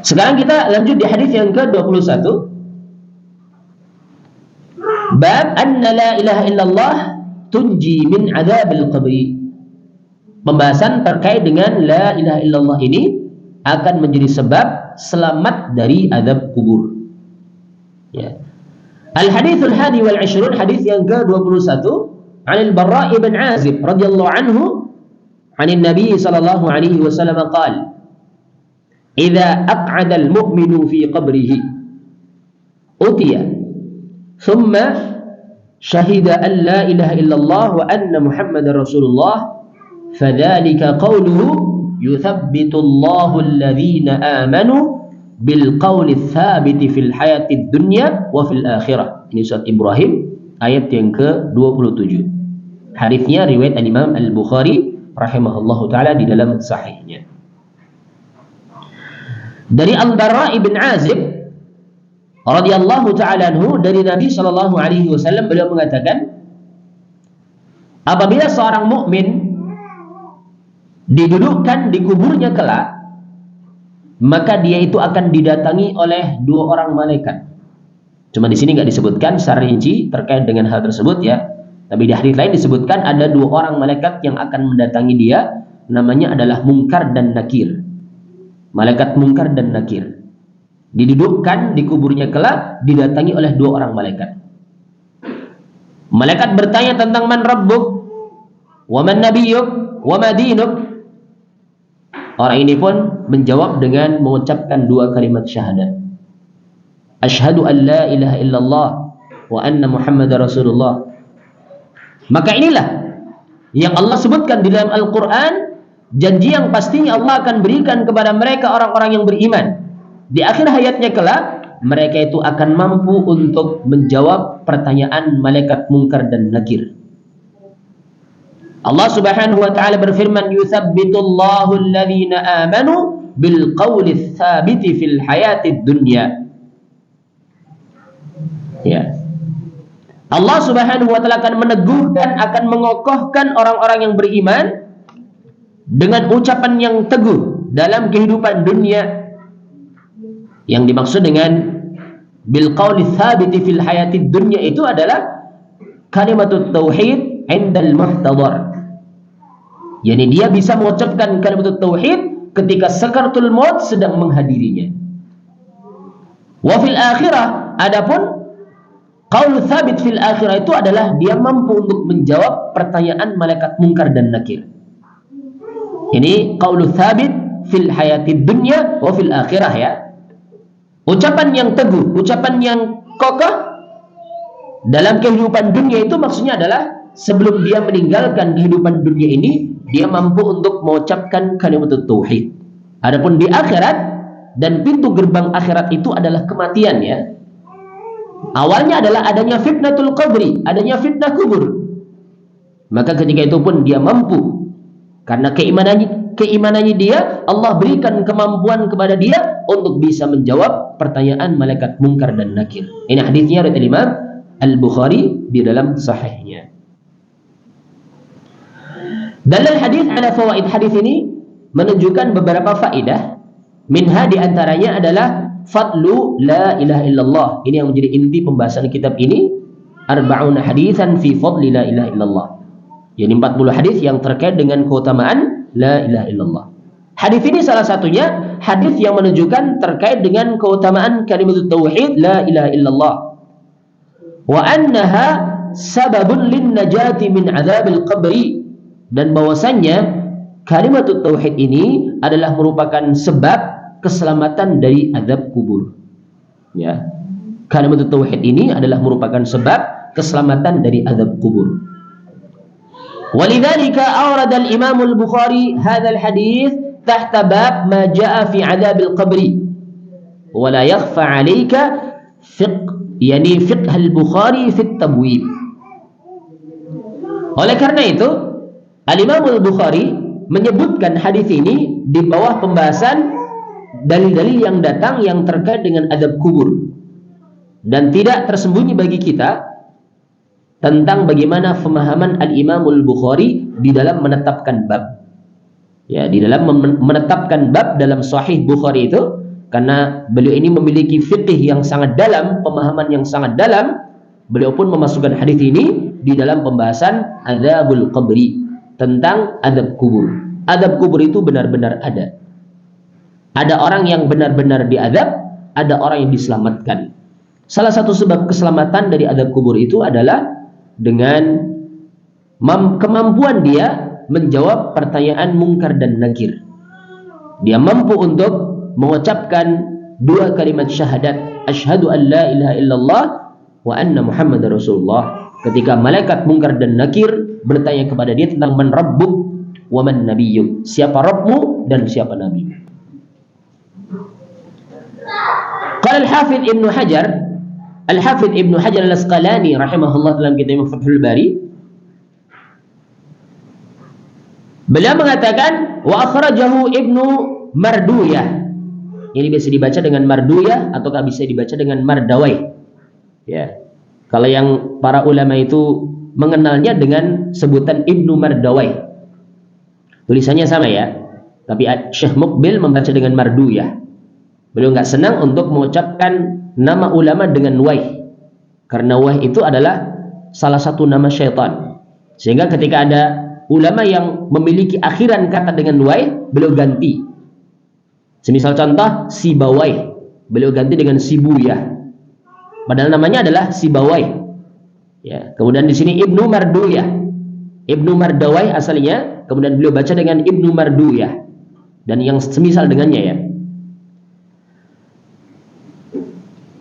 Sekarang kita lanjut di hadis yang ke-21. Bab anna la ilaha illallah tunji min adzabil qabri. Pembahasan terkait dengan la ilaha illallah ini akan menjadi sebab selamat dari azab kubur. Ya. Al-hadithul hadi wal 20, hadis yang ke-21, Anil Barra' ibn Azib radhiyallahu anhu, anin Nabi sallallahu alaihi wasallam qala: "Idza aq'ada al-mu'minu fi qabrihi utiya thumma syahida an la ilaha illallah wa anna Muhammadar Rasulullah fadzalika qawluhu yuthabbitu Allahu alladhina amanu bil qawli tsabiti fil hayatid dunya wa fil akhirah." Ini surat Ibrahim ayat yang ke-27. Hadisnya riwayat Imam Al-Bukhari rahimahullahu taala di dalam sahihnya. Dari Al-Barra' ibn Azib radhiyallahu taala anhu, dari Nabi sallallahu alaihi wasallam, beliau mengatakan, apabila seorang mukmin didudukkan di kuburnya kelak, maka dia itu akan didatangi oleh dua orang malaikat. Cuma di sini nggak disebutkan secara rinci terkait dengan hal tersebut ya. Tapi di hadis lain disebutkan ada dua orang malaikat yang akan mendatangi dia, namanya adalah Munkar dan Nakir. Malaikat Munkar dan Nakir didudukkan di kuburnya kelak, didatangi oleh dua orang malaikat. Malaikat bertanya tentang man rabbuk, wa man nabiyyuk, wa ma dinuk. Orang ini pun menjawab dengan mengucapkan dua kalimat syahadat. Asyhadu an la ilaha illallah wa anna Muhammadar Rasulullah. Maka inilah yang Allah sebutkan di dalam Al-Quran, janji yang pastinya Allah akan berikan kepada mereka orang-orang yang beriman. Di akhir hayatnya kelak, mereka itu akan mampu untuk menjawab pertanyaan malaikat Munkar dan Nakir. Allah Subhanahu wa taala berfirman, "Yutsabbitullahu alladhina amanu bil qawli tsabiti fil hayatid dunya." Ya. Allah Subhanahu wa taala akan meneguhkan, akan mengokohkan orang-orang yang beriman dengan ucapan yang teguh dalam kehidupan dunia. Yang dimaksud dengan bil qauli tsabiti fil hayatid dunya itu adalah kalimatut tauhid indal muhtadar. Yani dia bisa mengucapkan kalimatut tauhid ketika sakaratul maut sedang menghadirinya. Wa fil akhirah, adapun qaul tsabit fil akhirah itu adalah dia mampu untuk menjawab pertanyaan malaikat Munkar dan Nakir. Ini qaul tsabit fil hayatid dunya wa fil akhirah ya. Ucapan yang teguh, ucapan yang kokoh dalam kehidupan dunia itu maksudnya adalah sebelum dia meninggalkan kehidupan dunia ini, dia mampu untuk mengucapkan kalimat tauhid. Adapun di akhirat, dan pintu gerbang akhirat itu adalah kematian ya. Awalnya adalah adanya fitnatul qabri, adanya fitnah kubur. Maka ketika itu pun dia mampu, karena keimanannya dia, Allah berikan kemampuan kepada dia untuk bisa menjawab pertanyaan malaikat Munkar dan Nakir. Ini hadisnya riwayat Imam Al-Bukhari di dalam sahihnya. Dalil hadis ala fawaid, hadis ini menunjukkan beberapa faedah. Minha di antaranya adalah fadlu la ilaha illallah. Ini yang menjadi inti pembahasan kitab ini. Arba'una hadisan fi fadli la ilaha illallah. Yani 40 hadis yang terkait dengan keutamaan la ilaha illallah. Hadis ini salah satunya hadis yang menunjukkan terkait dengan keutamaan kalimat tauhid la ilaha illallah. Wa annaha sababun lin najati min adzabil qabri, dan bahwasannya kalimat tauhid ini adalah merupakan sebab keselamatan dari azab kubur. Ya. Kalimat tauhid ini adalah merupakan sebab keselamatan dari azab kubur. Walidzalika awrada al-Imam al-Bukhari hadzal hadits tahta bab ma jaa fi adzabil qabri. Wa la yakhfa 'alayka fiqh al-Bukhari fi at-tabwib. Oleh karena itu, Al-Imam al-Bukhari menyebutkan hadis ini di bawah pembahasan dalil-dalil yang datang yang terkait dengan azab kubur. Dan tidak tersembunyi bagi kita tentang bagaimana pemahaman Al-Imamul Bukhari di dalam menetapkan bab. Ya, di dalam menetapkan bab dalam Sahih Bukhari itu, karena beliau ini memiliki fikih yang sangat dalam, pemahaman yang sangat dalam, beliau pun memasukkan hadis ini di dalam pembahasan Adzabul Qabri, tentang adab kubur. Adab kubur itu benar-benar ada. Ada orang yang benar-benar diadab, ada orang yang diselamatkan. Salah satu sebab keselamatan dari adab kubur itu adalah dengan kemampuan dia menjawab pertanyaan mungkar dan nakir. Dia mampu untuk mengucapkan dua kalimat syahadat, asyhadu an la ilaha illallah wa anna muhammadar rasulullah, ketika malaikat mungkar dan nakir bertanya kepada dia tentang man rabbuk wa man nabiyyuk, siapa Rabbmu dan siapa nabimu. Qala al-Hafidz Ibnu Hajar, Al-Hafidz Ibnu Hajar Al-Asqalani rahimahullah dalam kitab Fathul Bari, beliau mengatakan wa akhrajahu Ibnu Marduyah. Ini bisa dibaca dengan Marduyah ataukah bisa dibaca dengan Mardawai. Ya. Kalau yang para ulama itu mengenalnya dengan sebutan Ibnu Mardawai. Tulisannya sama ya. Tapi Syekh Muqbil membaca dengan Marduyah. Beliau nggak senang untuk mengucapkan nama ulama dengan Wai, karena Wai itu adalah salah satu nama syaitan. Sehingga ketika ada ulama yang memiliki akhiran kata dengan Wai, beliau ganti. Semisal contoh Sibawai, beliau ganti dengan Sibuyah. Padahal namanya adalah Sibawai. Ya, kemudian di sini Ibnu Marduyah, Ibnu Mardawai asalnya, kemudian beliau baca dengan Ibnu Marduyah dan yang semisal dengannya ya.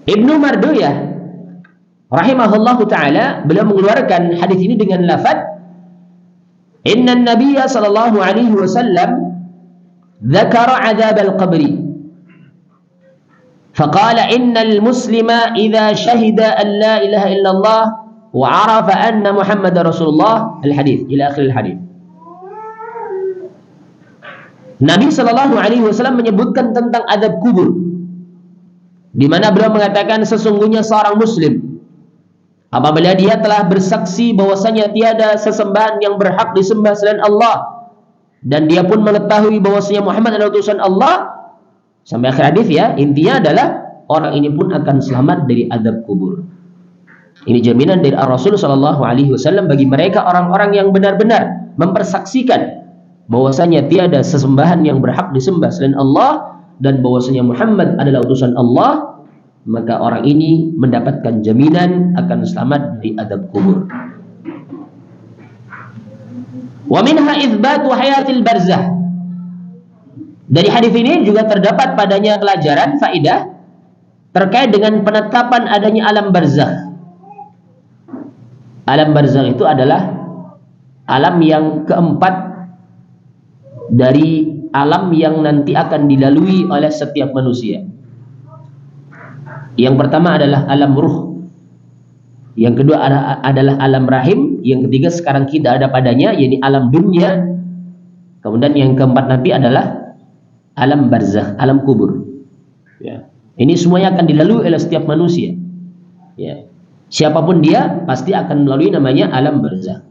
Ibnu Marduyah rahimahullahu taala, beliau mengeluarkan hadis ini dengan lafaz inna an-nabiyya sallallahu alaihi wasallam dzakara 'adzab al-qabri faqala innal muslima idza syahida an la ilaha illallah wa 'arafa anna muhammadar rasulullah, al-hadits ila akhir al-hadits. Nabi sallallahu alaihi wasallam menyebutkan tentang adab kubur, di mana beliau mengatakan sesungguhnya seorang muslim apabila dia telah bersaksi bahwasanya tiada sesembahan yang berhak disembah selain Allah, dan dia pun mengetahui bahwasanya Muhammad adalah utusan Allah, sampai akhir hadis ya, intinya adalah orang ini pun akan selamat dari adab kubur. Ini jaminan dari Rasul sallallahu alaihi wasallam bagi mereka orang-orang yang benar-benar mempersaksikan bahwasanya tiada sesembahan yang berhak disembah selain Allah dan bahwasanya Muhammad adalah utusan Allah, maka orang ini mendapatkan jaminan akan selamat dari adab kubur. Wa minha itsbatu hayatil barzah. Dari hadis ini juga terdapat padanya pelajaran faidah terkait dengan penetapan adanya alam barzakh. Alam barzakh itu adalah alam yang keempat dari alam yang nanti akan dilalui oleh setiap manusia. Yang pertama adalah alam ruh, yang kedua adalah alam rahim, yang ketiga sekarang kita ada padanya, yaitu alam dunia. Kemudian yang keempat nanti adalah alam barzakh, alam kubur. Ya. Ini semuanya akan dilalui oleh setiap manusia. Ya. Siapapun dia pasti akan melalui namanya alam barzakh.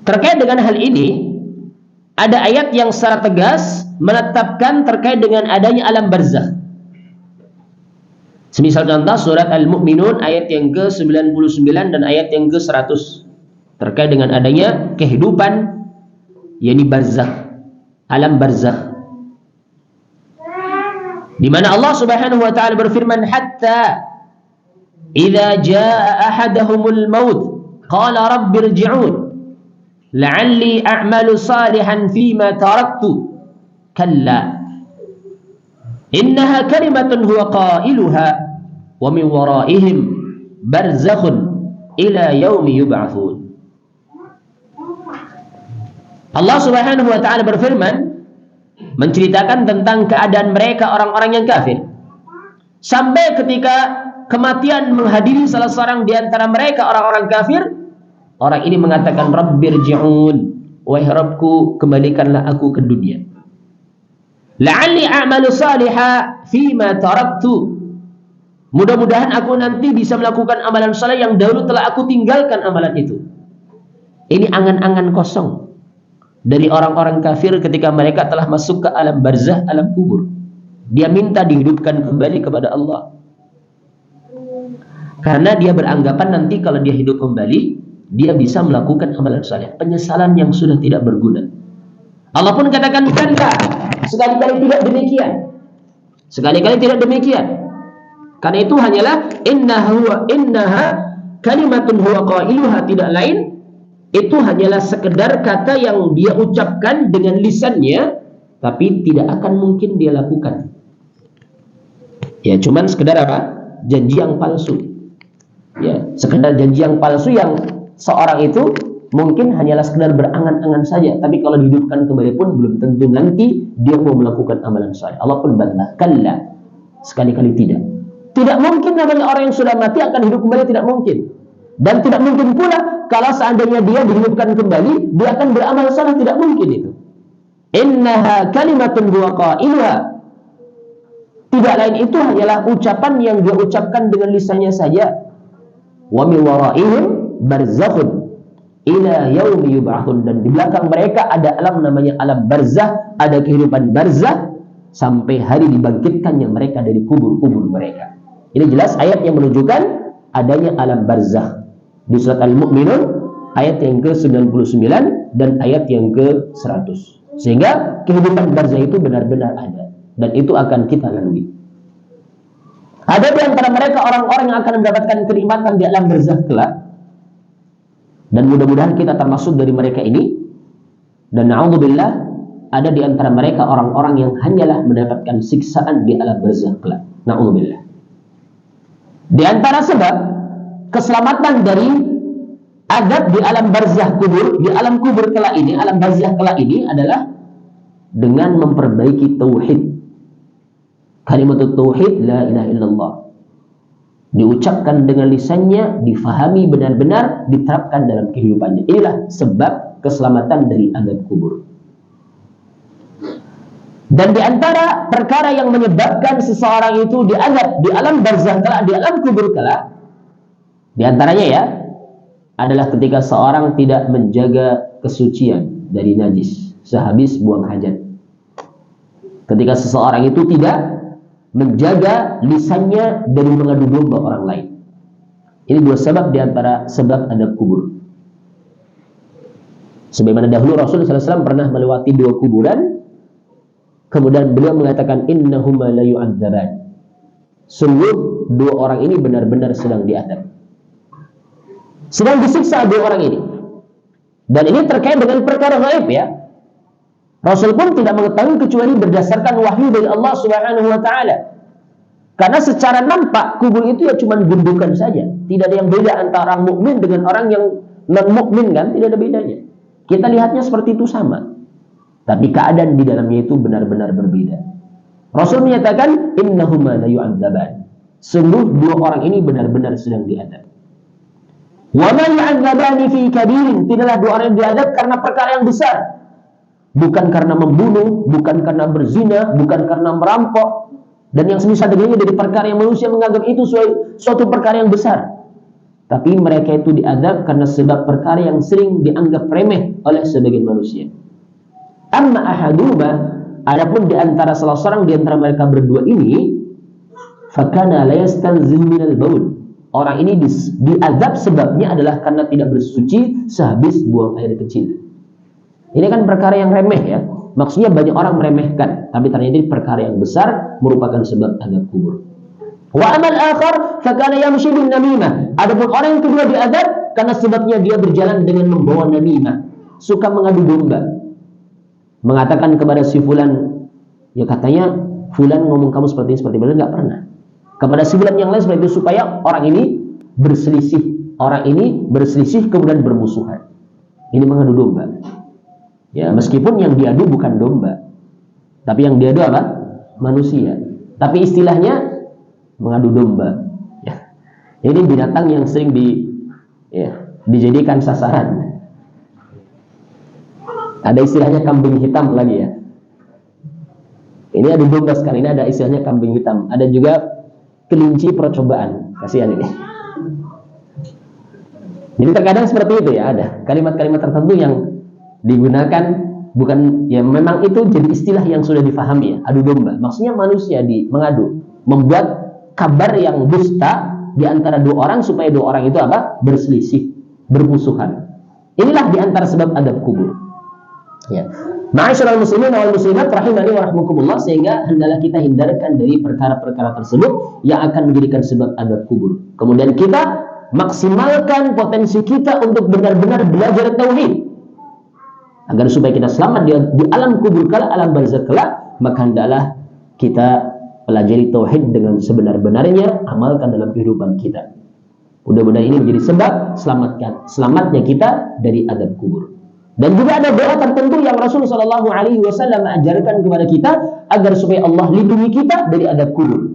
Terkait dengan hal ini, ada ayat yang secara tegas menetapkan terkait dengan adanya alam barzakh. Semisal contoh surat Al-Mu'minun ayat yang ke-99 dan ayat yang ke-100 terkait dengan adanya kehidupan yakni barzakh, alam barzakh. Di mana Allah Subhanahu wa taala berfirman, hatta idza jaa ahadahumul maut qala rabbirji'un la'alli a'malu salihan fima taraktu kalla innaha kalimatun huwa qailuha wa min waraihim barzakhun ila yaumi yub'atsun. Allah Subhanahu wa taala berfirman menceritakan tentang keadaan mereka orang-orang yang kafir sampai ketika kematian menghadiri salah seorang di antara mereka orang-orang kafir. Orang ini mengatakan rabbirji'un, wahai Rabbku, kembalikanlah aku ke dunia. La'alli a'malu salihah fima taraktu, Mudah-mudahan aku nanti bisa melakukan amalan saleh yang dahulu telah aku tinggalkan amalan itu. Ini angan-angan kosong dari orang-orang kafir ketika mereka telah masuk ke alam barzah, alam kubur. Dia minta dihidupkan kembali kepada Allah. Karena dia beranggapan nanti kalau dia hidup kembali, dia bisa melakukan amalan saleh. Penyesalan yang sudah tidak berguna. Allah pun katakan, kalla, sekali-kali tidak demikian. Sekali-kali tidak demikian. Karena itu hanyalah innaha kalimatun huwa qailuha, tidak lain itu hanyalah sekedar kata yang dia ucapkan dengan lisannya, tapi tidak akan mungkin dia lakukan. Ya, cuman sekedar apa? Janji yang palsu. Ya, sekedar janji yang palsu yang seorang itu mungkin hanyalah sekedar berangan-angan saja, tapi kalau dihidupkan kembali pun belum tentu nanti dia mau melakukan amalan saleh. Allah pun bantah, kalla, sekali-kali tidak. Tidak mungkin namanya orang yang sudah mati akan hidup kembali, tidak mungkin. Dan tidak mungkin pula kalau seandainya dia dihidupkan kembali, dia akan beramal saleh, tidak mungkin itu. Innaha kalimatun huwa qailuha. Tidak lain itu hanyalah ucapan yang dia ucapkan dengan lisannya saja. Wa min waraihim barzakhun ila yaumi yub'atsun, dan di belakang mereka ada alam namanya alam barzah, ada kehidupan barzah sampai hari dibangkitkannya mereka dari kubur-kubur mereka. Ini jelas ayat yang menunjukkan adanya alam barzah di surat Al-Mu'minun ayat yang ke-99 dan ayat yang ke-100. Sehingga kehidupan barzah itu benar-benar ada dan itu akan kita lalui. Ada di antara mereka orang-orang yang akan mendapatkan kenikmatan di alam barzah kelak, dan mudah-mudahan kita termasuk dari mereka ini. Dan na'udzubillah, ada di antara mereka orang-orang yang hanyalah mendapatkan siksaan di alam barzah kelak. Na'udzubillah. Di antara sebab keselamatan dari adab di alam barzah kubur, di alam kubur kelak ini, alam barzah kelak ini adalah dengan memperbaiki tauhid. Kalimat tauhid, la ilaha illallah, diucapkan dengan lisannya, difahami benar-benar, diterapkan dalam kehidupannya. Inilah sebab keselamatan dari adab kubur. Dan di antara perkara yang menyebabkan seseorang itu diadab di alam barzah kelak, di alam kubur kelak, di antaranya ya, adalah ketika seorang tidak menjaga kesucian dari najis sehabis buang hajat. Ketika seseorang itu tidak menjaga lisannya dari mengadu domba orang lain. Ini dua sebab di antara sebab adab kubur. Sebagaimana dahulu Rasulullah SAW pernah melewati dua kuburan, kemudian beliau mengatakan innahuma la yu'adzaban. Sungguh dua orang ini benar-benar sedang diadab, sedang disiksa dua orang ini. Dan ini terkait dengan perkara gaib ya. Rasul pun tidak mengetahui kecuali berdasarkan wahyu dari Allah Subhanahu wa taala. Karena secara nampak kubur itu ya cuma gundukan saja. Tidak ada yang beda antara orang mukmin dengan orang yang non mukmin, kan? Tidak ada bedanya. Kita lihatnya seperti itu sama. Tapi keadaan di dalamnya itu benar-benar berbeda. Rasul menyatakan innahuma la yu'adzaban. Sungguh dua orang ini benar-benar sedang diadab. Wa ma yu'adzabani fi kabirin. Tidaklah dua orang yang diadab karena perkara yang besar. Bukan karena membunuh, bukan karena berzina, bukan karena merampok, dan yang semisal dengannya dari perkara yang manusia menganggap itu suatu perkara yang besar. Tapi mereka itu diadab karena sebab perkara yang sering dianggap remeh oleh sebagian manusia. Amma ahaduma, adapun di antara salah seorang di antara mereka berdua ini, fakana la yastanzih minal baul. Orang ini diazab sebabnya adalah karena tidak bersuci sehabis buang air kecil. Ini kan perkara yang remeh ya. Maksudnya banyak orang meremehkan, tapi ternyata ini perkara yang besar, merupakan sebab azab kubur. Wa amal akhar fakana yamshi bin namimah. Adapun orang yang kedua diazab karena sebabnya dia berjalan dengan membawa namimah, suka mengadu domba. Mengatakan kepada si fulan, ya katanya fulan ngomong kamu seperti ini, seperti ini, enggak pernah. Kepada si fulan yang lain seperti itu, supaya orang ini berselisih. Orang ini berselisih kemudian bermusuhan. Ini mengadu domba. Ya, meskipun yang diadu bukan domba, tapi yang diadu apa? Manusia. Tapi istilahnya mengadu domba. Ya. Ini binatang yang sering dijadikan sasaran. Ada istilahnya kambing hitam lagi ya. Ini ada domba sekarang, ini ada istilahnya kambing hitam. Ada juga kelinci percobaan. Kasihan ini. Jadi terkadang seperti itu ya, ada kalimat-kalimat tertentu yang digunakan bukan ya, memang itu jadi istilah yang sudah difahami ya, adu domba. Maksudnya manusia mengadu, membuat kabar yang dusta di antara dua orang supaya dua orang itu apa? Berselisih, bermusuhan. Inilah di antara sebab adab kubur. Ya. Ma'asyiral muslimin wal muslimat rahimani wa rahmakumullah, sehingga hendaklah kita hindarkan dari perkara-perkara tersebut yang akan menjadikan sebab adab kubur. Kemudian kita maksimalkan potensi kita untuk benar-benar belajar tauhid agar supaya kita selamat di alam kubur kala, alam barzakh kala. Maka hendaklah kita pelajari tauhid dengan sebenar-benarnya, amalkan dalam kehidupan kita. Mudah-mudahan ini menjadi sebab selamatnya kita dari adab kubur. Dan juga ada doa tertentu yang Rasulullah SAW ajarkan kepada kita agar supaya Allah lindungi kita dari adab kubur.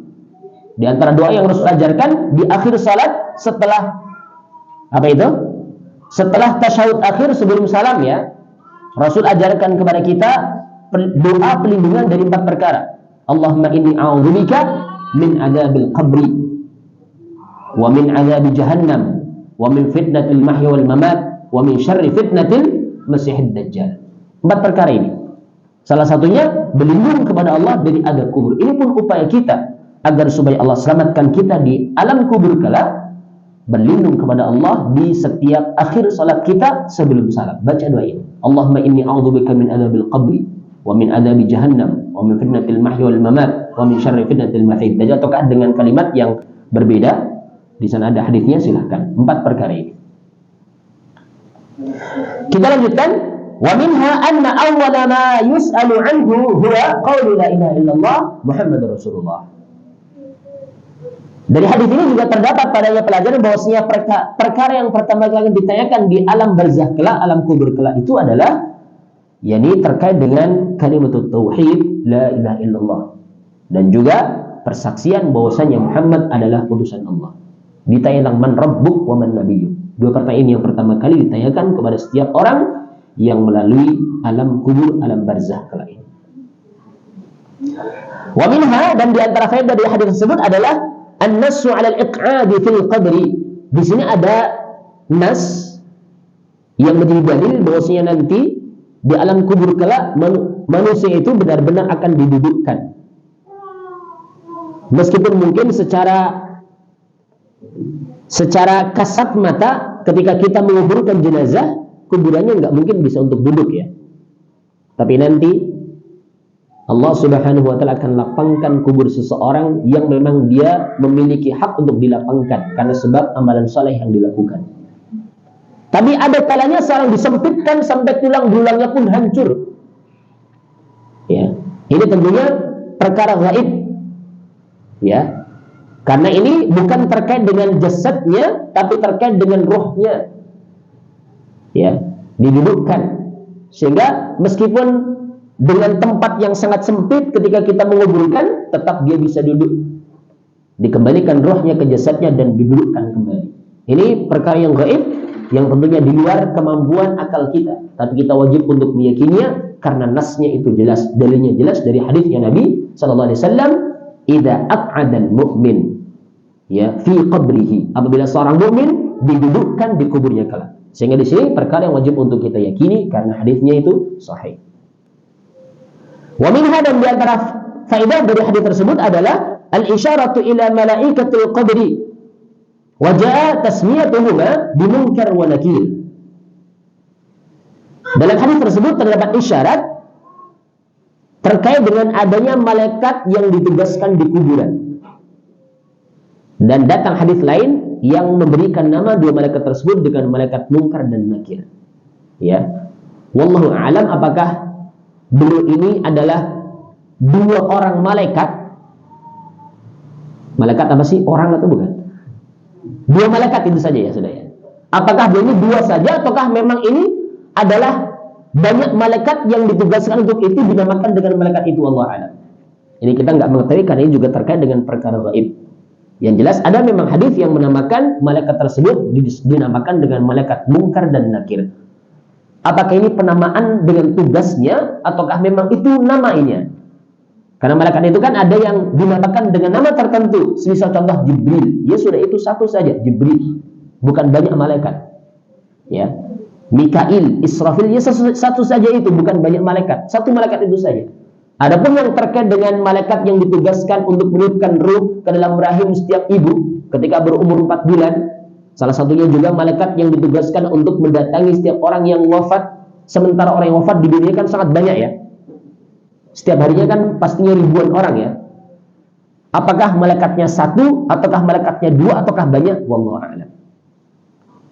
Di antara doa yang Rasul ajarkan di akhir salat, setelah apa itu? Setelah tasyahud akhir sebelum salam ya, Rasul ajarkan kepada kita doa pelindungan dari 4 perkara. Allahumma inni a'udzubika min adzabil qabri wa min adzabi jahannam wa min fitnatil mahya wal mamat wa min syarri fitnatil Masihid Dajjal. 4 perkara ini. Salah satunya berlindung kepada Allah dari adab kubur. Ini pun upaya kita agar supaya Allah selamatkan kita di alam kubur kala, berlindung kepada Allah di setiap akhir salat kita sebelum salam. Baca doa ini. Allahumma inni a'udzubika min adzabil qabri wa min adzabi jahannam wa min fitnatil mahya wal mamat wa min syarri fitnatil Masihid Dajjal. Ataukah dengan kalimat yang berbeda? Di sana ada hadisnya, silahkan. 4 perkara ini. Kita lanjutkan. Wa minha anna awwala ma yus'alu anhu huwa qaulu la ilaha illallah Muhammadur Rasulullah. Dari hadis ini juga terdapat padanya pelajaran bahwasanya perkara yang pertama kali ditanyakan di alam barzakh kelak, alam kubur kelak itu adalah yakni terkait dengan kalimat tauhid la ilaha illallah, dan juga persaksian bahwasanya Muhammad adalah utusan Allah. Ditanya tentang man rabbuk wa man nabiyyuk. 2 pertanyaan ini yang pertama kali ditanyakan kepada setiap orang yang melalui alam kubur, alam barzakh kala ini. Wa minha, dan di antara faedah dari hadis tersebut adalah an-nassu 'ala al-iq'adi fil qabri. Di sini ada nas yang menjadi dalil bahwasanya nanti di alam kubur kala manusia itu benar-benar akan didudukkan. Meskipun mungkin secara kasat mata ketika kita menguburkan jenazah, kuburannya nggak mungkin bisa untuk duduk ya. Tapi nanti Allah Subhanahu wa taala akan lapangkan kubur seseorang yang memang dia memiliki hak untuk dilapangkan karena sebab amalan saleh yang dilakukan. Tapi ada kalanya seorang disempitkan sampai tulang belulangnya pun hancur. Ya, ini tentunya perkara gaib. Ya. Karena ini bukan terkait dengan jasadnya, tapi terkait dengan ruhnya. Ya, didudukkan. Sehingga meskipun dengan tempat yang sangat sempit ketika kita menguburkan, tetap dia bisa duduk. Dikembalikan ruhnya ke jasadnya dan didudukkan kembali. Ini perkara yang gaib, yang tentunya di luar kemampuan akal kita. Tapi kita wajib untuk meyakininya karena nasnya itu jelas, dalilnya jelas dari hadisnya Nabi sallallahu alaihi wasallam, "Idza aq'adal mu'min ya fi qabrihi." Apabila seorang mukmin didudukkan di kuburnya kala. Sehingga di sini perkara yang wajib untuk kita yakini karena hadisnya itu sahih. Wa minha, dan di antara faedah dari hadis tersebut adalah al-isyaratu ila malaikatil qabri wa jaa tasmiyatuhuma bimunkar wa nakir. Dalam hadis tersebut terdapat isyarat terkait dengan adanya malaikat yang ditugaskan di kuburan. Dan datang hadis lain yang memberikan nama 2 malaikat tersebut dengan malaikat munkar dan nakir. Ya. Wallahu a'lam apakah beliau ini adalah 2 orang malaikat. Malaikat apa sih? Orang atau bukan? 2 malaikat itu saja ya, sudah ya. Apakah beliau ini 2 saja ataukah memang ini adalah banyak malaikat yang ditugaskan untuk itu dinamakan dengan malaikat itu? Allah a'lam. Ini kita nggak mengetahui karena ini juga terkait dengan perkara gaib. Yang jelas ada memang hadis yang menamakan malaikat tersebut dinamakan dengan malaikat munkar dan nakir. Apakah ini penamaan dengan tugasnya ataukah memang itu namanya? Karena malaikat itu kan ada yang dinamakan dengan nama tertentu. Semisal contoh Jibril. Ya sudah, itu satu saja, Jibril. Bukan banyak malaikat. Ya. Mikail, Israfil, ya satu saja itu, bukan banyak malaikat. Satu malaikat itu saja. Adapun yang terkait dengan malaikat yang ditugaskan untuk meniupkan ruh ke dalam rahim setiap ibu ketika berumur 4 bulan. Salah satunya juga malaikat yang ditugaskan untuk mendatangi setiap orang yang wafat. Sementara orang yang wafat di dunia kan sangat banyak ya. Setiap harinya kan pastinya ribuan orang ya. Apakah malaikatnya satu, ataukah malaikatnya dua, ataukah banyak? Wallahu a'lam.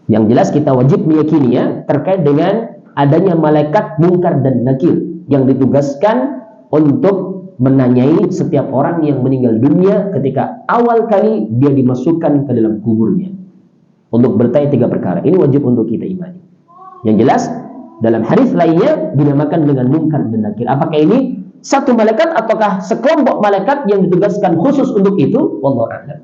Yang jelas kita wajib meyakini ya terkait dengan adanya malaikat munkar dan nakir yang ditugaskan untuk menanyai setiap orang yang meninggal dunia ketika awal kali dia dimasukkan ke dalam kuburnya. Untuk bertanya 3 perkara. Ini wajib untuk kita imani. Yang jelas dalam hadis lainnya dinamakan dengan munkar dan nakir. Apakah ini satu malaikat ataukah sekelompok malaikat yang ditugaskan khusus untuk itu? Wallahu a'lam.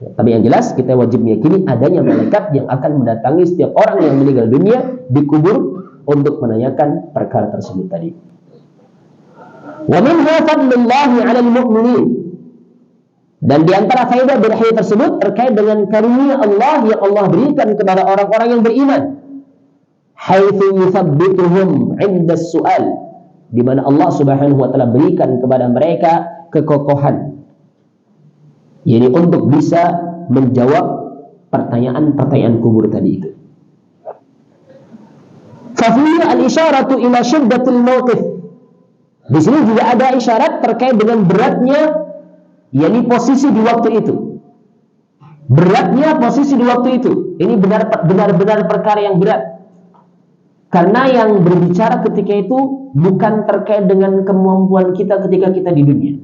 Tapi yang jelas kita wajib meyakini adanya malaikat yang akan mendatangi setiap orang yang meninggal dunia di kubur untuk menanyakan perkara tersebut tadi. Wa minha fadlullahi 'alal mu'minin. Dan di antara faedah dari hadis tersebut terkait dengan karunia Allah yang Allah berikan kepada orang-orang yang beriman. Haitsu yuthabbituhum 'inda as-su'al, di mana Allah Subhanahu wa taala berikan kepada mereka kekokohan, yakni untuk bisa menjawab pertanyaan-pertanyaan kubur tadi itu. Fa fihi al-isyaratu ila syiddatil mawqif. Di sini juga ada isyarat terkait dengan beratnya, yakni posisi di waktu itu. Beratnya posisi di waktu itu. Ini benar-benar perkara yang berat. Karena yang berbicara ketika itu bukan terkait dengan kemampuan kita ketika kita di dunia.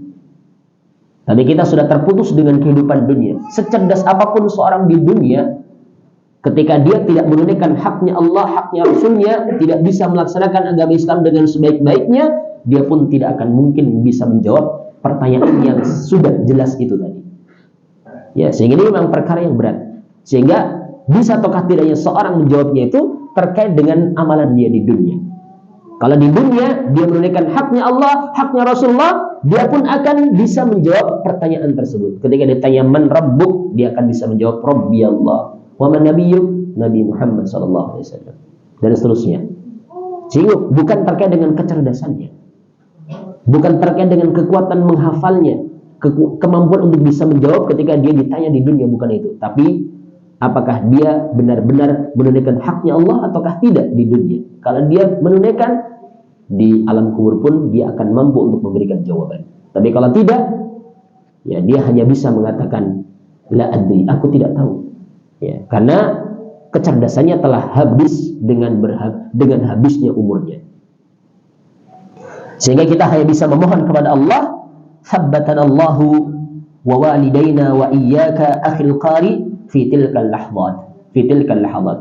Tapi kita sudah terputus dengan kehidupan dunia. Secerdas apapun seorang di dunia, ketika dia tidak menunaikan haknya Allah, haknya Rasulnya, tidak bisa melaksanakan agama Islam dengan sebaik-baiknya, dia pun tidak akan mungkin bisa menjawab pertanyaan yang sudah jelas itu tadi. Ya, sehingga ini memang perkara yang berat. Sehingga bisa ataukah tidaknya seorang menjawabnya itu terkait dengan amalan dia di dunia. Kalau di dunia dia menunaikan haknya Allah, haknya Rasulullah, dia pun akan bisa menjawab pertanyaan tersebut. Ketika ditanya man rabbuk, dia akan bisa menjawab Rabbi Allah. Wa man nabiyyuk, Nabi Muhammad sallallahu alaihi wasallam. Dan seterusnya. Sehingga bukan terkait dengan kecerdasannya. Bukan terkait dengan kekuatan menghafalnya, kemampuan untuk bisa menjawab ketika dia ditanya di dunia, bukan itu. Tapi apakah dia benar-benar menunaikan haknya Allah ataukah tidak di dunia? Kalau dia menunaikan, di alam kubur pun dia akan mampu untuk memberikan jawaban. Tapi kalau tidak, ya dia hanya bisa mengatakan la adri, aku tidak tahu. Ya, karena kecerdasannya telah habis dengan habisnya umurnya. Sehingga kita hanya bisa memohon kepada Allah, thabbatanallahu wa walidaina wa iyyaka akhil qari fi tilkal lahzat.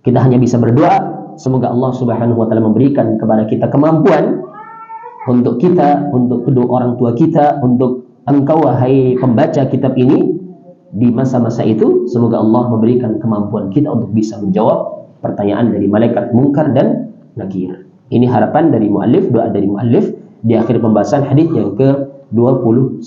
Kita hanya bisa berdoa semoga Allah Subhanahu wa taala memberikan kepada kita kemampuan untuk kita, untuk kedua orang tua kita, untuk engkau wahai pembaca kitab ini di masa-masa itu. Semoga Allah memberikan kemampuan kita untuk bisa menjawab pertanyaan dari malaikat munkar dan nakir. Ini harapan dari muallif, doa dari muallif di akhir pembahasan hadis yang ke-21.